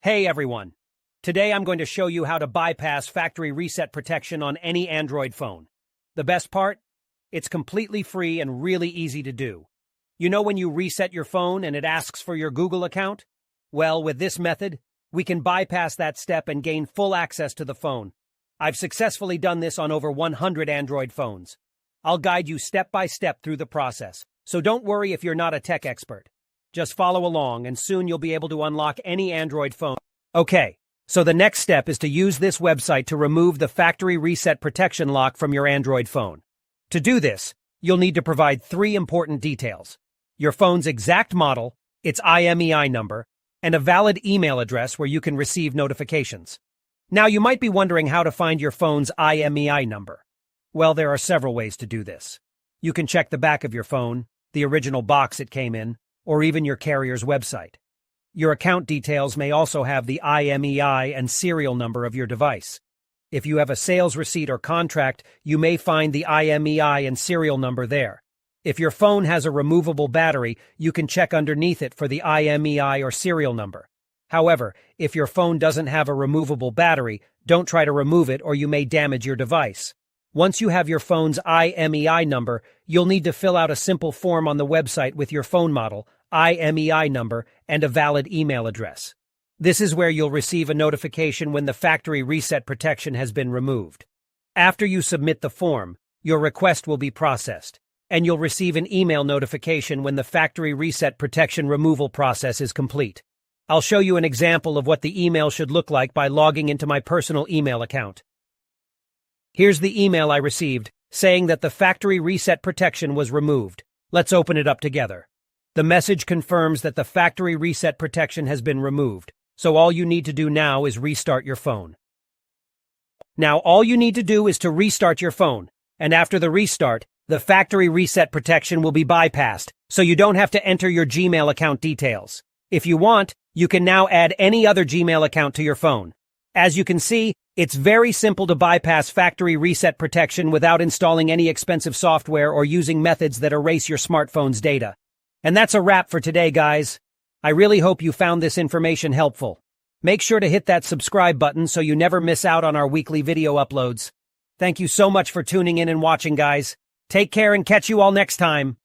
Hey everyone! Today I'm going to show you how to bypass factory reset protection on any Android phone. The best part? It's completely free and really easy to do. You know when you reset your phone and it asks for your Google account? Well, with this method, we can bypass that step and gain full access to the phone. I've successfully done this on over 100 Android phones. I'll guide you step by step through the process, so don't worry if you're not a tech expert. Just follow along and soon you'll be able to unlock any Android phone. Okay, so the next step is to use this website to remove the factory reset protection lock from your Android phone. To do this, you'll need to provide 3 important details: your phone's exact model, its IMEI number, and a valid email address where you can receive notifications. Now you might be wondering how to find your phone's IMEI number. Well, there are several ways to do this. You can check the back of your phone, the original box it came in, or even your carrier's website. Your account details may also have the IMEI and serial number of your device. If you have a sales receipt or contract, you may find the IMEI and serial number there. If your phone has a removable battery, you can check underneath it for the IMEI or serial number. However, if your phone doesn't have a removable battery, don't try to remove it or you may damage your device. Once you have your phone's IMEI number, you'll need to fill out a simple form on the website with your phone model, IMEI number, and a valid email address. This is where you'll receive a notification when the factory reset protection has been removed. After you submit the form, your request will be processed, and you'll receive an email notification when the factory reset protection removal process is complete. I'll show you an example of what the email should look like by logging into my personal email account. Here's the email I received, saying that the factory reset protection was removed. Let's open it up together. The message confirms that the factory reset protection has been removed, so all you need to do now is restart your phone. Now all you need to do is to restart your phone, and after the restart, the factory reset protection will be bypassed, so you don't have to enter your Gmail account details. If you want, you can now add any other Gmail account to your phone. As you can see, it's very simple to bypass factory reset protection without installing any expensive software or using methods that erase your smartphone's data. And that's a wrap for today, guys. I really hope you found this information helpful. Make sure to hit that subscribe button so you never miss out on our weekly video uploads. Thank you so much for tuning in and watching, guys. Take care and catch you all next time.